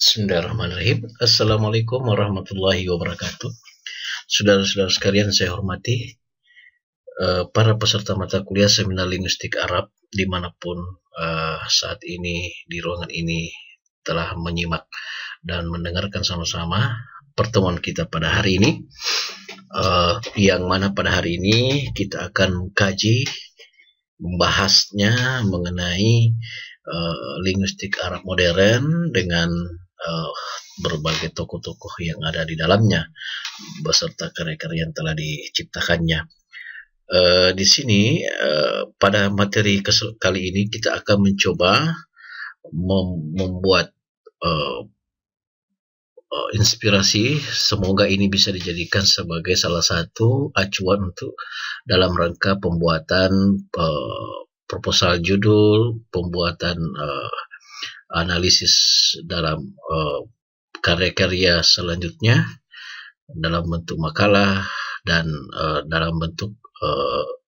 Bismillahirrahmanirrahim. Assalamualaikum warahmatullahi wabarakatuh. Saudara-saudara sekalian, saya hormati para peserta mata kuliah seminar linguistik Arab dimanapun saat ini di ruangan ini telah menyimak dan mendengarkan sama-sama pertemuan kita pada hari ini, yang mana pada hari ini kita akan mengkaji, membahasnya mengenai linguistik Arab modern dengan berbagai tokoh-tokoh yang ada di dalamnya beserta karya-karya yang telah diciptakannya. Di sini pada materi kali ini kita akan mencoba membuat inspirasi. Semoga ini bisa dijadikan sebagai salah satu acuan untuk dalam rangka pembuatan proposal judul, pembuatan analisis dalam karya-karya selanjutnya dalam bentuk makalah dan dalam bentuk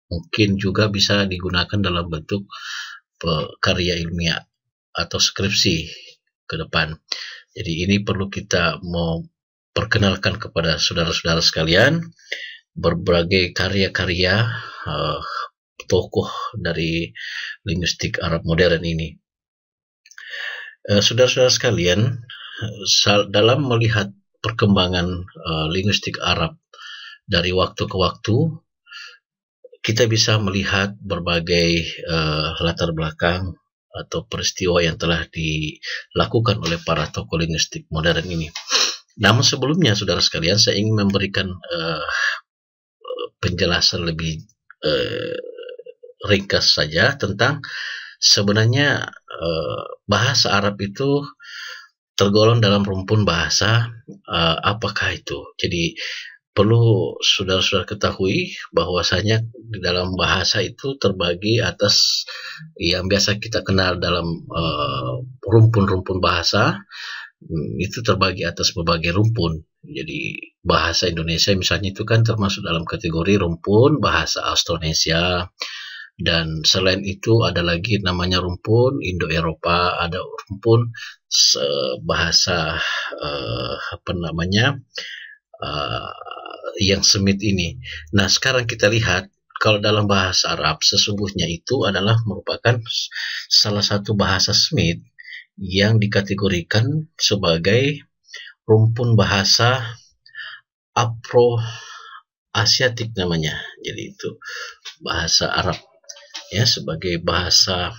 mungkin juga bisa digunakan dalam bentuk karya ilmiah atau skripsi ke depan. Jadi ini perlu kita mau perkenalkan kepada saudara-saudara sekalian berbagai karya-karya tokoh dari linguistik Arab modern ini. Saudara-saudara sekalian, dalam melihat perkembangan linguistik Arab dari waktu ke waktu, kita bisa melihat berbagai latar belakang atau peristiwa yang telah dilakukan oleh para tokoh linguistik modern ini. Namun sebelumnya, saudara sekalian, saya ingin memberikan penjelasan lebih ringkas saja tentang sebenarnya bahasa Arab itu tergolong dalam rumpun bahasa apakah itu. Jadi perlu saudara-saudara ketahui bahwasanya di dalam bahasa itu terbagi atas yang biasa kita kenal dalam rumpun-rumpun bahasa, itu terbagi atas berbagai rumpun. Jadi bahasa Indonesia misalnya itu kan termasuk dalam kategori rumpun bahasa Austronesia. Dan selain itu ada lagi namanya rumpun Indo-Eropa, ada rumpun bahasa yang Semit ini. Nah, sekarang kita lihat kalau dalam bahasa Arab sesungguhnya itu adalah merupakan salah satu bahasa Semit yang dikategorikan sebagai rumpun bahasa Afro-Asiatik namanya. Jadi itu bahasa Arab ya sebagai bahasa,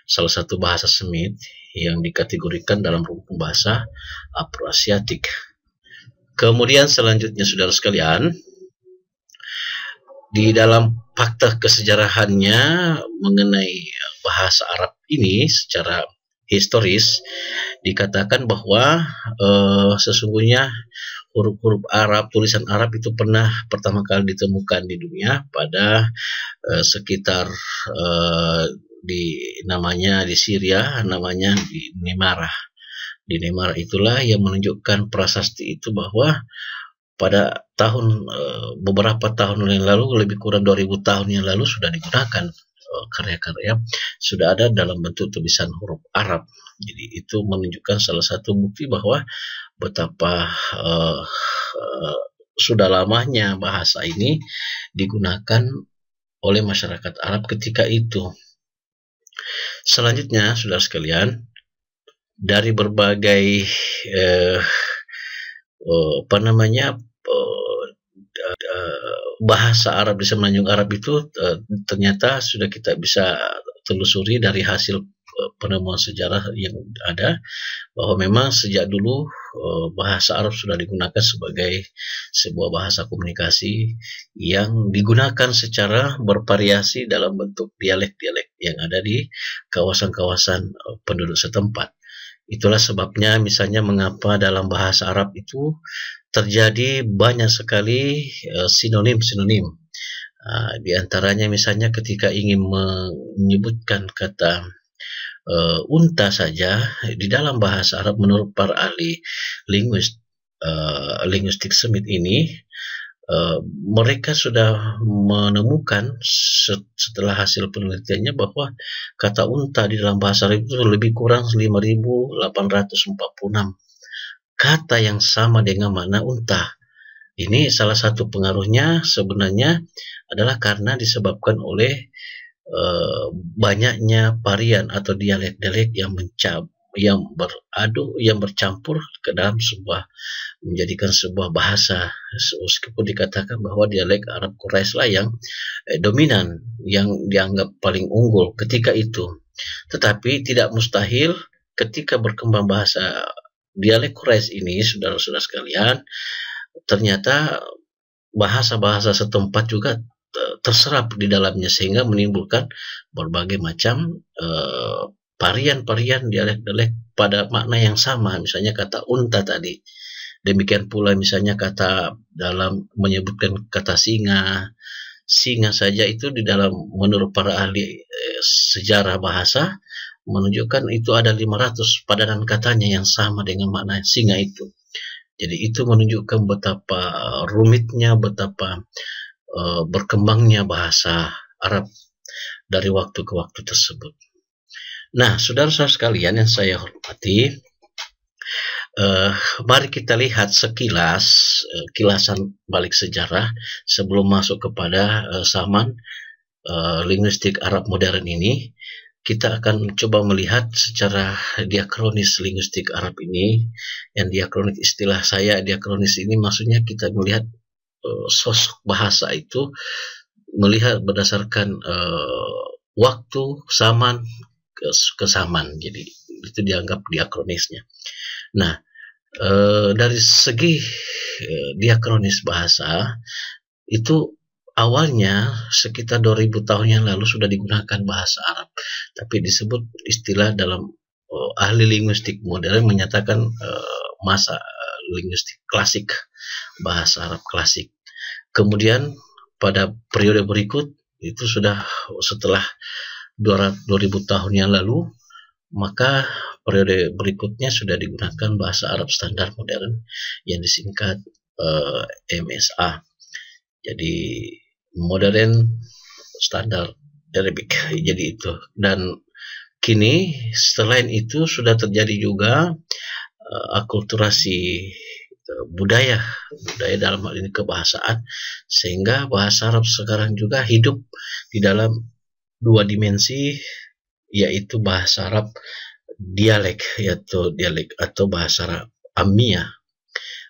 salah satu bahasa Semit yang dikategorikan dalam rumpun bahasa Afro-Asiatik. Kemudian selanjutnya saudara sekalian, di dalam fakta kesejarahannya mengenai bahasa Arab ini secara historis dikatakan bahwa sesungguhnya huruf-huruf Arab, tulisan Arab itu pernah pertama kali ditemukan di dunia pada sekitar namanya di Syria, namanya di Nemara. Di Nemara itulah yang menunjukkan prasasti itu bahwa pada beberapa tahun yang lalu, lebih kurang 2000 tahun yang lalu sudah digunakan karya-karya, sudah ada dalam bentuk tulisan huruf Arab. Jadi itu menunjukkan salah satu bukti bahwa betapa sudah lamanya bahasa ini digunakan oleh masyarakat Arab ketika itu. Selanjutnya, saudara sekalian, dari berbagai bahasa Arab di Semenanjung Arab itu ternyata sudah kita bisa telusuri dari hasil penemuan sejarah yang ada bahwa memang sejak dulu bahasa Arab sudah digunakan sebagai sebuah bahasa komunikasi yang digunakan secara bervariasi dalam bentuk dialek-dialek yang ada di kawasan-kawasan penduduk setempat. Itulah sebabnya misalnya mengapa dalam bahasa Arab itu terjadi banyak sekali sinonim-sinonim. Di antaranya misalnya ketika ingin menyebutkan kata unta saja di dalam bahasa Arab, menurut para ahli linguistik Semit ini, mereka sudah menemukan setelah hasil penelitiannya bahwa kata unta di dalam bahasa Arab itu lebih kurang 5.846 kata yang sama dengan makna unta. Ini salah satu pengaruhnya sebenarnya adalah karena disebabkan oleh banyaknya varian atau dialek-dialek yang bercampur ke dalam menjadikan sebuah bahasa. Meskipun dikatakan bahwa dialek Arab Quraisy lah yang dominan, yang dianggap paling unggul ketika itu. Tetapi tidak mustahil ketika berkembang bahasa dialek Quraisy ini, saudara-saudara sekalian, ternyata bahasa-bahasa setempat juga terserap di dalamnya, sehingga menimbulkan berbagai macam varian-varian dialek-dialek pada makna yang sama. Misalnya kata unta tadi, demikian pula misalnya kata dalam menyebutkan kata singa saja itu di dalam, menurut para ahli sejarah bahasa, menunjukkan itu ada 500 padanan katanya yang sama dengan makna singa itu. Jadi itu menunjukkan betapa rumitnya, betapa berkembangnya bahasa Arab dari waktu ke waktu tersebut. Nah, saudara-saudara sekalian yang saya hormati, mari kita lihat sekilas kilasan balik sejarah sebelum masuk kepada zaman linguistik Arab modern ini. Kita akan coba melihat secara diakronis linguistik Arab ini. Yang diakronis, istilah saya diakronis ini maksudnya kita melihat sosok bahasa itu, melihat berdasarkan waktu, zaman ke zaman. Jadi itu dianggap diakronisnya. Nah, dari segi diakronis bahasa itu awalnya sekitar 2000 tahun yang lalu sudah digunakan bahasa Arab, tapi disebut istilah dalam ahli linguistik modern menyatakan masa linguistik klasik, bahasa Arab klasik. Kemudian pada periode berikut itu sudah setelah 2000 tahun yang lalu, maka periode berikutnya sudah digunakan bahasa Arab standar modern yang disingkat MSA. Jadi modern standar Arabic. Jadi itu. Dan kini selain itu sudah terjadi juga akulturasi budaya dalam hal ini kebahasaan, sehingga bahasa Arab sekarang juga hidup di dalam dua dimensi, yaitu bahasa Arab dialek, yaitu dialek atau bahasa Arab Ammiyah.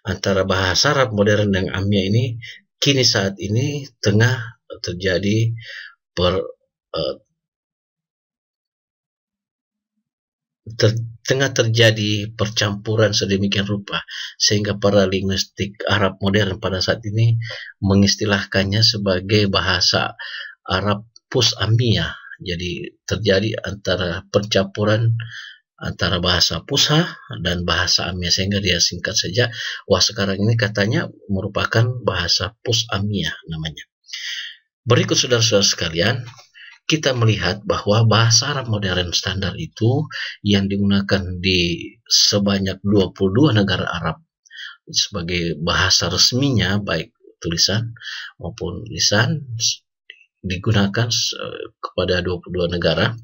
Antara bahasa Arab modern dan Ammiyah ini kini saat ini tengah terjadi percampuran sedemikian rupa, sehingga para linguistik Arab modern pada saat ini mengistilahkannya sebagai bahasa Arab Pus-Ammiyah. Jadi terjadi antara percampuran antara bahasa Pusha dan bahasa Ammiyah, sehingga dia singkat saja, wah sekarang ini katanya merupakan bahasa Pus-Ammiyah namanya. Berikut saudara-saudara sekalian, kita melihat bahwa bahasa Arab modern standar itu yang digunakan di sebanyak 22 negara Arab sebagai bahasa resminya, baik tulisan maupun lisan, digunakan kepada 22 negara.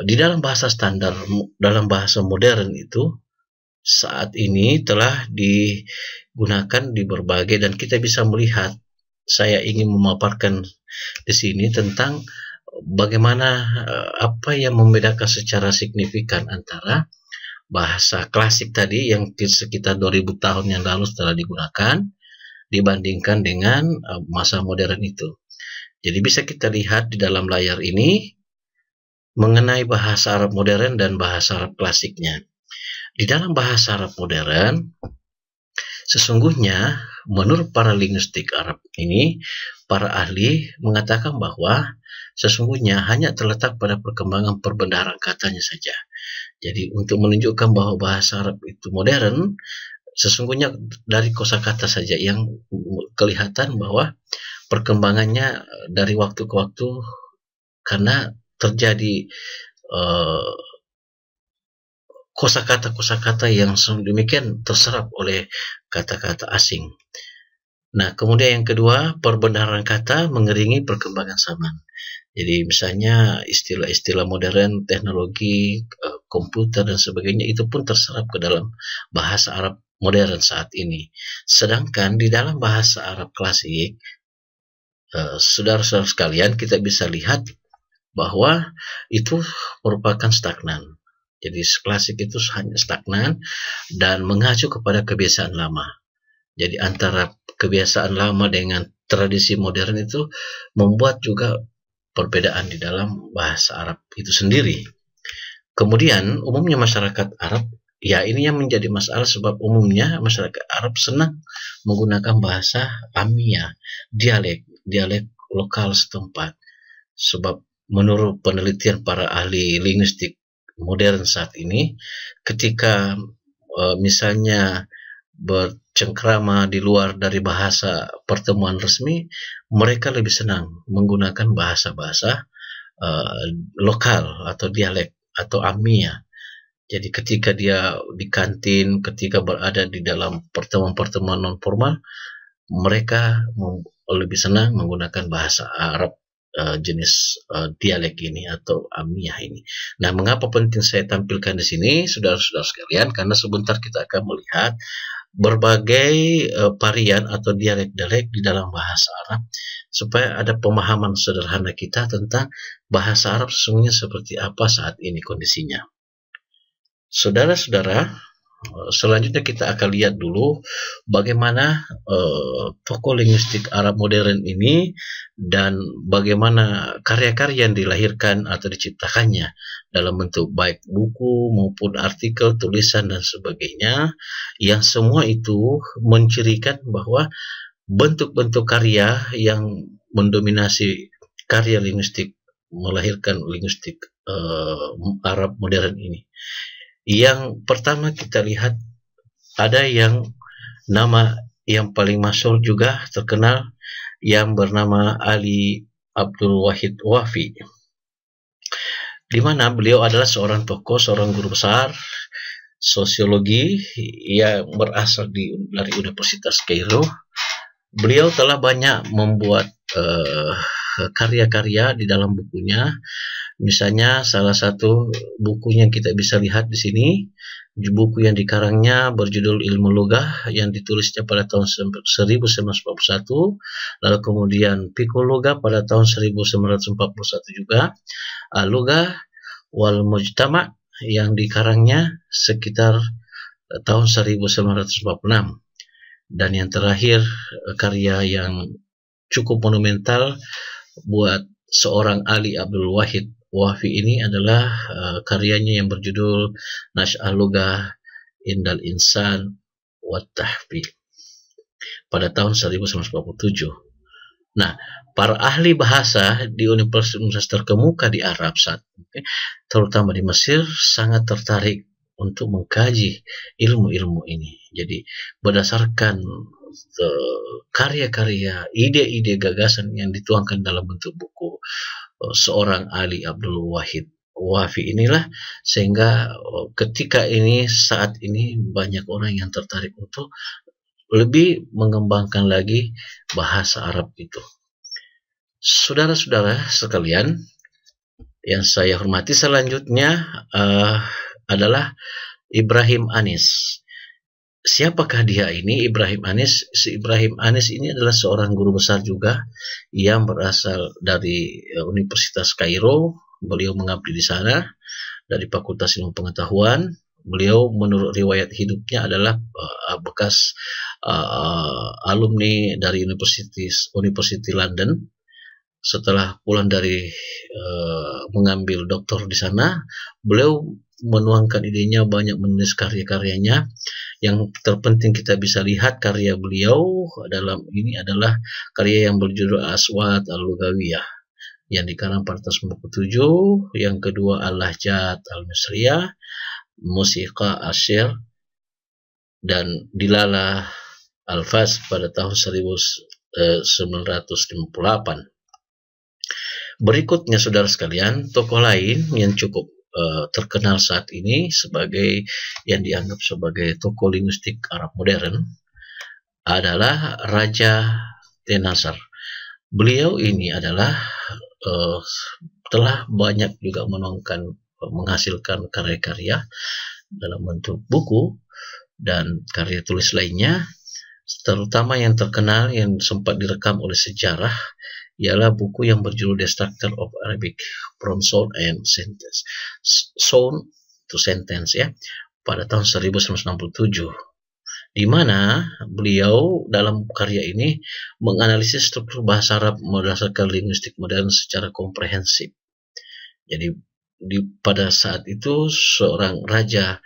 Di dalam bahasa standar, dalam bahasa modern itu saat ini telah digunakan di berbagai, dan kita bisa melihat, saya ingin memaparkan di sini tentang bagaimana apa yang membedakan secara signifikan antara bahasa klasik tadi yang sekitar 2000 tahun yang lalu telah digunakan dibandingkan dengan masa modern itu. Jadi bisa kita lihat di dalam layar ini mengenai bahasa Arab modern dan bahasa Arab klasiknya. Di dalam bahasa Arab modern, sesungguhnya menurut para linguistik Arab ini, para ahli mengatakan bahwa sesungguhnya hanya terletak pada perkembangan perbendaharaan katanya saja. Jadi untuk menunjukkan bahwa bahasa Arab itu modern, sesungguhnya dari kosakata saja yang kelihatan bahwa perkembangannya dari waktu ke waktu, karena terjadi kosakata-kosakata yang demikian terserap oleh kata-kata asing. Nah, kemudian yang kedua, perbendaharaan kata mengiringi perkembangan zaman. Jadi misalnya istilah-istilah modern, teknologi, komputer dan sebagainya itu pun terserap ke dalam bahasa Arab modern saat ini. Sedangkan di dalam bahasa Arab klasik, saudara-saudara sekalian, kita bisa lihat bahwa itu merupakan stagnan. Jadi klasik itu hanya stagnan dan mengacu kepada kebiasaan lama. Jadi antara kebiasaan lama dengan tradisi modern itu membuat juga perbedaan di dalam bahasa Arab itu sendiri. Kemudian umumnya masyarakat Arab, ya ini yang menjadi masalah sebab umumnya masyarakat Arab senang menggunakan bahasa Amiyah, dialek lokal setempat. Sebab menurut penelitian para ahli linguistik modern saat ini, ketika misalnya bercengkrama di luar dari bahasa pertemuan resmi, mereka lebih senang menggunakan bahasa-bahasa lokal atau dialek atau Amiyah. Jadi ketika dia di kantin, ketika berada di dalam pertemuan-pertemuan non formal, mereka lebih senang menggunakan bahasa Arab jenis dialek ini atau Amiyah ini. Nah, mengapa penting saya tampilkan di sini, saudara-saudara sekalian? Karena sebentar kita akan melihat berbagai varian atau dialek-dialek di dalam bahasa Arab supaya ada pemahaman sederhana kita tentang bahasa Arab sesungguhnya seperti apa saat ini kondisinya. Saudara-saudara, selanjutnya kita akan lihat dulu bagaimana tokoh linguistik Arab modern ini dan bagaimana karya-karya yang dilahirkan atau diciptakannya dalam bentuk baik buku maupun artikel, tulisan dan sebagainya, yang semua itu mencirikan bahwa bentuk-bentuk karya yang mendominasi karya linguistik melahirkan linguistik Arab modern ini. Yang pertama kita lihat ada yang nama yang paling masyhur juga terkenal yang bernama Ali Abdul Wahid Wafi, di mana beliau adalah seorang tokoh, seorang guru besar sosiologi yang berasal dari Universitas Kairo. Beliau telah banyak membuat karya-karya di dalam bukunya. Misalnya salah satu bukunya kita bisa lihat di sini, buku yang dikarangnya berjudul Ilmu Lugah yang ditulisnya pada tahun 1941, lalu kemudian Fikul Lugah pada tahun 1941 juga, Lugah wal Mujtama yang dikarangnya sekitar tahun 1946, dan yang terakhir karya yang cukup monumental buat seorang Ali Abdul Wahid Wafi ini adalah karyanya yang berjudul Nash'al Lugah Indal Insan wa Tahfi pada tahun 1947. Nah, para ahli bahasa di universitas terkemuka di Arab saat ini, terutama di Mesir, sangat tertarik untuk mengkaji ilmu-ilmu ini. Jadi berdasarkan karya-karya, ide-ide, gagasan yang dituangkan dalam bentuk buku seorang Ali Abdul Wahid Wafi inilah, sehingga ketika ini saat ini banyak orang yang tertarik untuk lebih mengembangkan lagi bahasa Arab itu. Saudara-saudara sekalian yang saya hormati, selanjutnya adalah Ibrahim Anis. Siapakah dia ini, Ibrahim Anis? Si Ibrahim Anis ini adalah seorang guru besar juga yang berasal dari Universitas Kairo. Beliau mengabdi di sana dari Fakultas Ilmu Pengetahuan. Beliau menurut riwayat hidupnya adalah bekas alumni dari University London. Setelah pulang dari mengambil doktor di sana, beliau menuangkan idenya, banyak menulis karya-karyanya. Yang terpenting kita bisa lihat karya beliau dalam ini adalah karya yang berjudul Aswat Al-Lugawiyah yang dikarang pada tahun 1997, yang kedua Al-Lahjat Al-Misriyah, Musika Asyir, dan Dilala Al-Fas pada tahun 1958. Berikutnya saudara sekalian, tokoh lain yang cukup terkenal saat ini sebagai yang dianggap sebagai tokoh linguistik Arab modern adalah Raja Tenasar. Beliau ini adalah telah banyak juga menghasilkan karya-karya dalam bentuk buku dan karya tulis lainnya, terutama yang terkenal yang sempat direkam oleh sejarah ialah buku yang berjudul The Structure of Arabic from Sound and Sentence, Sound to Sentence ya, pada tahun 1967, di mana beliau dalam karya ini menganalisis struktur bahasa Arab berdasarkan linguistik modern secara komprehensif. Jadi pada saat itu seorang Raja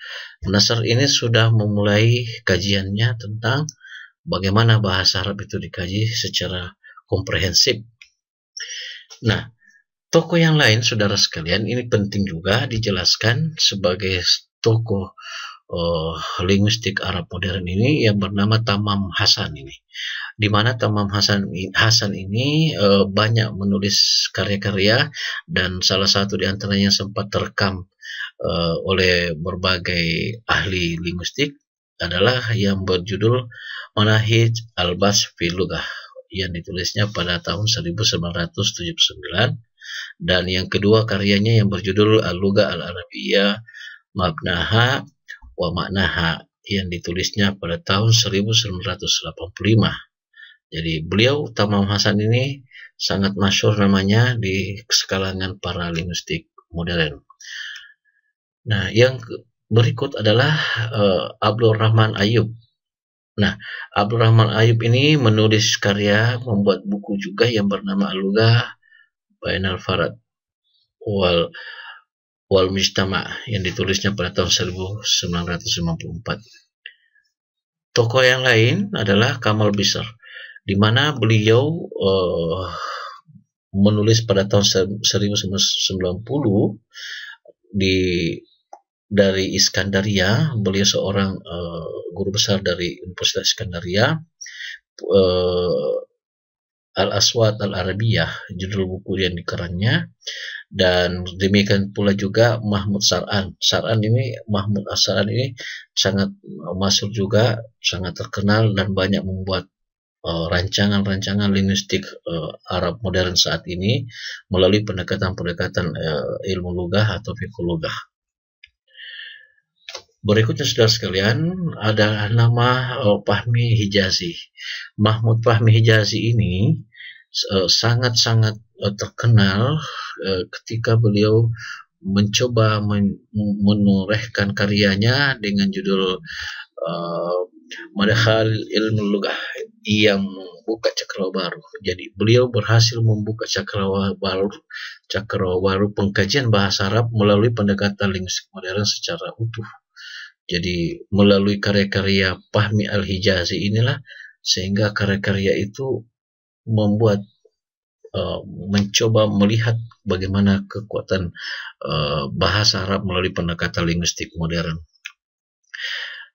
Nasr ini sudah memulai kajiannya tentang bagaimana bahasa Arab itu dikaji secara komprehensif. Nah, tokoh yang lain, saudara sekalian, ini penting juga dijelaskan sebagai tokoh linguistik Arab modern ini yang bernama Tamam Hasan ini. Di mana Tamam Hasan ini banyak menulis karya-karya, dan salah satu di antaranya sempat terekam oleh berbagai ahli linguistik adalah yang berjudul Manahij al-Bahth fil Lughah yang ditulisnya pada tahun 1979, dan yang kedua karyanya yang berjudul Al-Lughah Al-Arabiyyah Mabnaha wa Ma'naha yang ditulisnya pada tahun 1985. Jadi beliau Tamam Hasan ini sangat masyhur namanya di kalangan para linguistik modern. Nah, yang berikut adalah Abdul Rahman Ayub. Nah, Abdul Rahman Ayub ini menulis karya, membuat buku juga yang bernama Al-Lughah Bainal Farad wal Mujtama yang ditulisnya pada tahun 1954. Tokoh yang lain adalah Kamal Bisr, di mana beliau menulis pada tahun 1990 dari Iskandaria. Beliau seorang guru besar dari Universitas Iskandaria. Al-Aswad Al-Arabiyah judul buku yang dikarangnya, dan demikian pula juga Mahmud Sa'ran. Mahmud Sa'ran ini sangat masyhur juga, sangat terkenal, dan banyak membuat rancangan-rancangan linguistik Arab modern saat ini melalui pendekatan-pendekatan ilmu lughah atau fiqh lughah. Berikutnya, saudara sekalian, adalah nama Fahmi Hijazi. Mahmud Fahmi Hijazi ini sangat-sangat terkenal ketika beliau mencoba menorehkan karyanya dengan judul Madkhal Ilmu Lughah yang membuka cakrawala baru. Jadi beliau berhasil membuka cakrawala baru pengkajian bahasa Arab melalui pendekatan linguistik modern secara utuh. Jadi melalui karya-karya Fahmi Al-Hijazi inilah sehingga karya-karya itu membuat mencoba melihat bagaimana kekuatan bahasa Arab melalui pendekatan linguistik modern.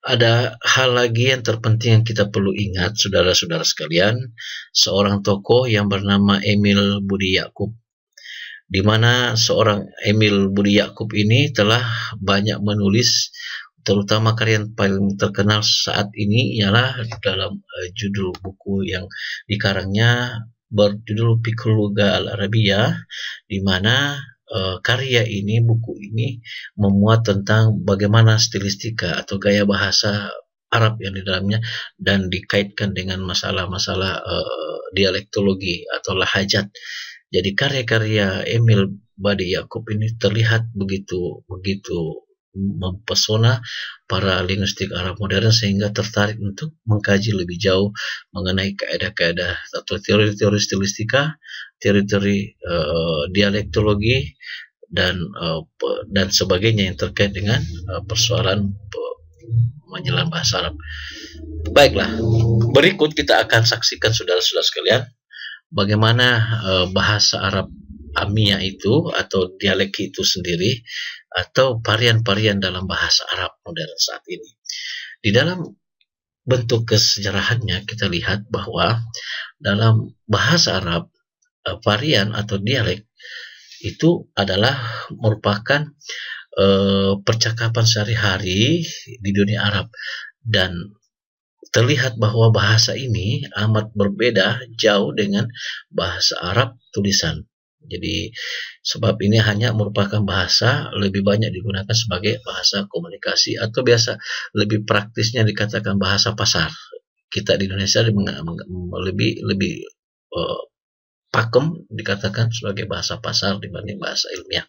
Ada hal lagi yang terpenting yang kita perlu ingat, saudara-saudara sekalian, seorang tokoh yang bernama Emil Budi Ya'qub, di mana seorang Emil Budi Ya'qub ini telah banyak menulis, terutama karya yang paling terkenal saat ini ialah dalam judul buku yang dikarangnya berjudul Fiqh Lughah Al-Arabiyyah, di mana buku ini memuat tentang bagaimana stilistika atau gaya bahasa Arab yang di dalamnya, dan dikaitkan dengan masalah-masalah dialektologi atau lahajat. Jadi karya-karya Emil Budi Ya'qub ini terlihat begitu mempesona para linguistik Arab modern sehingga tertarik untuk mengkaji lebih jauh mengenai kaedah-kaedah atau teori-teori stilistika, teori-teori dialektologi dan sebagainya yang terkait dengan persoalan menjelang bahasa Arab. Baiklah, berikut kita akan saksikan, saudara-saudara sekalian, bagaimana bahasa Arab Amiyah itu atau dialek itu sendiri atau varian-varian dalam bahasa Arab modern saat ini. Di dalam bentuk kesejarahannya kita lihat bahwa dalam bahasa Arab varian atau dialek itu adalah merupakan percakapan sehari-hari di dunia Arab, dan terlihat bahwa bahasa ini amat berbeda jauh dengan bahasa Arab tulisan. Jadi sebab ini hanya merupakan bahasa lebih banyak digunakan sebagai bahasa komunikasi atau biasa lebih praktisnya dikatakan bahasa pasar. Kita di Indonesia lebih pakem dikatakan sebagai bahasa pasar dibanding bahasa ilmiah.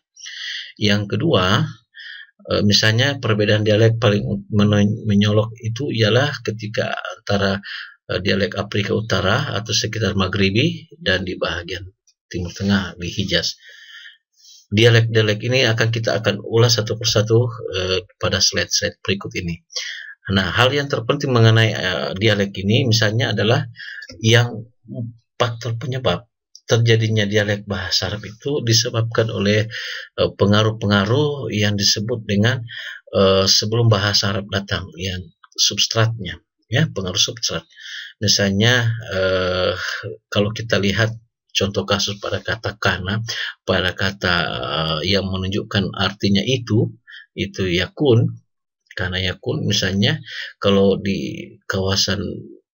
Yang kedua, misalnya perbedaan dialek paling menyolok itu ialah ketika antara dialek Afrika Utara atau sekitar Maghribi dan di bahagian Timur Tengah di Hijaz. Dialek-dialek ini kita akan ulas satu persatu pada slide-slide berikut ini. Nah, hal yang terpenting mengenai dialek ini misalnya adalah yang faktor penyebab terjadinya dialek bahasa Arab itu disebabkan oleh pengaruh-pengaruh yang disebut dengan sebelum bahasa Arab datang, yang substratnya, ya, pengaruh substrat. Misalnya kalau kita lihat contoh kasus pada kata kana, pada kata yang menunjukkan artinya itu yakun, karena yakun misalnya kalau di kawasan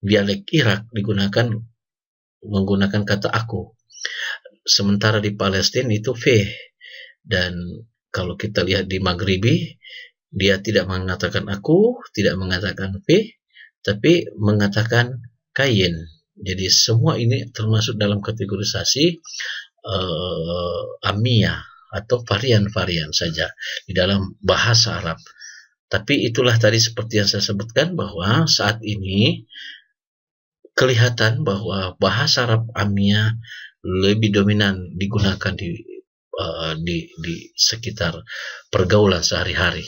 dialek Irak menggunakan kata aku, sementara di Palestina itu fe, dan kalau kita lihat di Maghribi dia tidak mengatakan aku, tidak mengatakan fe, tapi mengatakan kain. Jadi semua ini termasuk dalam kategorisasi amiyah atau varian-varian saja di dalam bahasa Arab. Tapi itulah tadi seperti yang saya sebutkan bahwa saat ini kelihatan bahwa bahasa Arab amiyah lebih dominan digunakan di sekitar pergaulan sehari-hari.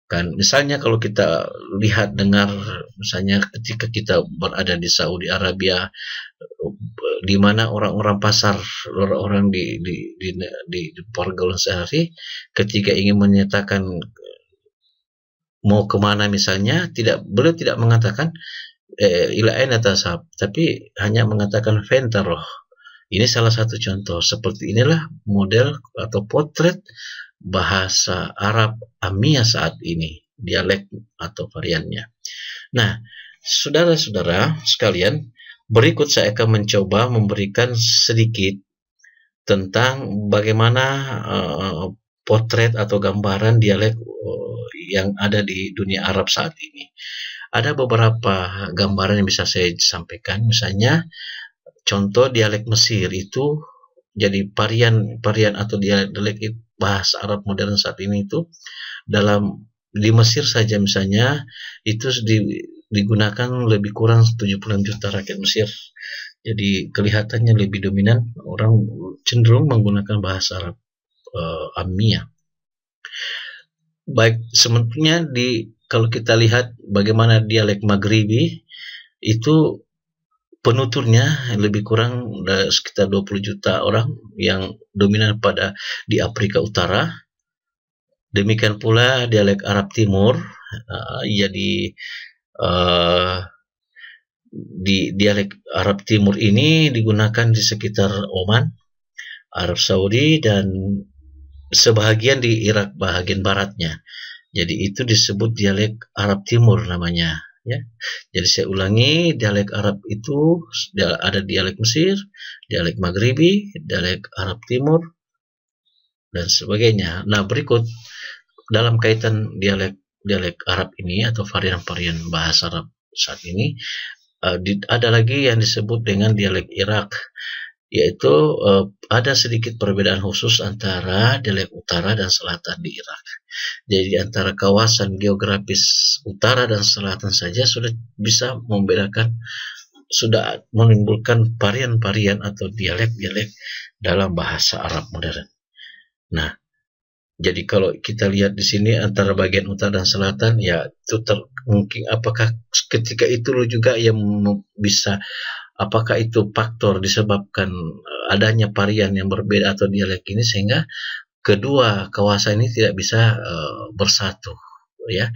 Kan misalnya kalau kita lihat dengar misalnya ketika kita berada di Saudi Arabia, di mana orang-orang pasar, orang-orang di pergaulan sehari ketika ingin menyatakan mau kemana misalnya, beliau tidak mengatakan ila aina tasab, tapi hanya mengatakan fentaroh. Ini salah satu contoh. Seperti inilah model atau potret bahasa Arab amiyah saat ini, dialek atau variannya. Nah, saudara-saudara sekalian, berikut saya akan mencoba memberikan sedikit tentang bagaimana potret atau gambaran dialek yang ada di dunia Arab saat ini. Ada beberapa gambaran yang bisa saya sampaikan. Misalnya contoh dialek Mesir itu jadi varian atau dialek bahasa Arab modern saat ini itu di Mesir saja misalnya itu digunakan lebih kurang 76 juta rakyat Mesir. Jadi kelihatannya lebih dominan orang cenderung menggunakan bahasa Arab amiyah. Baik, sebenarnya kalau kita lihat bagaimana dialek Maghribi itu penuturnya lebih kurang sekitar 20 juta orang yang dominan di Afrika Utara. Demikian pula dialek Arab Timur, di dialek Arab Timur ini digunakan di sekitar Oman, Arab Saudi, dan sebahagian di Irak bahagian baratnya. Jadi itu disebut dialek Arab Timur namanya, ya. Jadi saya ulangi, dialek Arab itu ada dialek Mesir, dialek Maghribi, dialek Arab Timur, dan sebagainya. Nah, berikut dalam kaitan dialek Arab ini atau varian-varian bahasa Arab saat ini, ada lagi yang disebut dengan dialek Irak, yaitu ada sedikit perbedaan khusus antara dialek utara dan selatan di Irak. Jadi antara kawasan geografis utara dan selatan saja sudah bisa membedakan, sudah menimbulkan varian-varian atau dialek-dialek dalam bahasa Arab modern. Nah, jadi kalau kita lihat di sini antara bagian utara dan selatan, ya itu mungkin apakah ketika itu juga yang bisa, apakah itu faktor disebabkan adanya varian yang berbeda atau dialek ini sehingga kedua kawasan ini tidak bisa bersatu, ya.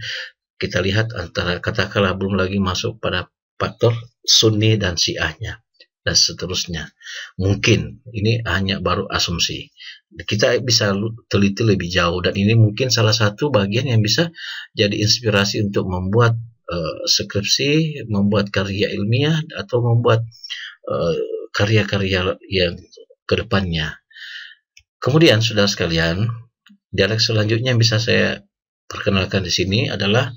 Kita lihat antara katakanlah belum lagi masuk pada faktor Sunni dan Syiahnya dan seterusnya. Mungkin ini hanya baru asumsi. Kita bisa teliti lebih jauh dan ini mungkin salah satu bagian yang bisa jadi inspirasi untuk membuat skripsi, membuat karya ilmiah atau membuat karya-karya yang kedepannya. Kemudian saudara sekalian, dialek selanjutnya yang bisa saya perkenalkan di sini adalah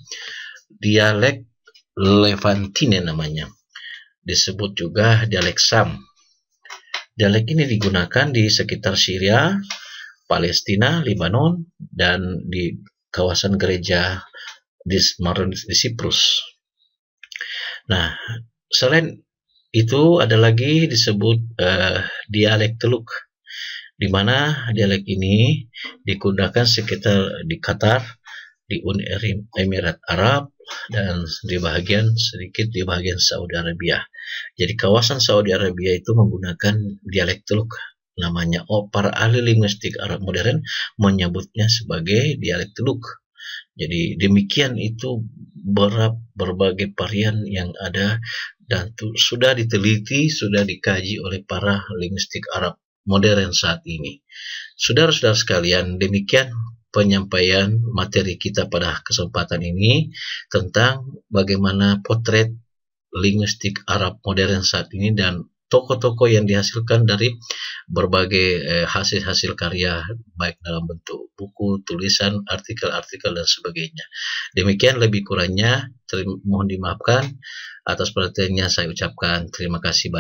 dialek Levantine namanya. Disebut juga dialek Sam. Dialek ini digunakan di sekitar Syria, Palestina, Lebanon, dan di kawasan gereja di Siprus. Nah, selain itu ada lagi disebut dialek Teluk, di mana dialek ini digunakan sekitar di Qatar, di Uni Emirat Arab, dan di bagian sedikit di bagian Saudi Arabia. Jadi kawasan Saudi Arabia itu menggunakan dialek Teluk, namanya para ahli linguistik Arab modern menyebutnya sebagai dialek Teluk. Jadi demikian itu berbagai varian yang ada dan sudah diteliti, sudah dikaji oleh para linguistik Arab modern saat ini. Saudara-saudara sekalian, demikian penyampaian materi kita pada kesempatan ini tentang bagaimana potret linguistik Arab modern saat ini dan tokoh-tokoh yang dihasilkan dari berbagai hasil-hasil karya, baik dalam bentuk buku, tulisan, artikel-artikel, dan sebagainya. Demikian lebih kurangnya, mohon dimaafkan. Atas perhatiannya saya ucapkan terima kasih banyak.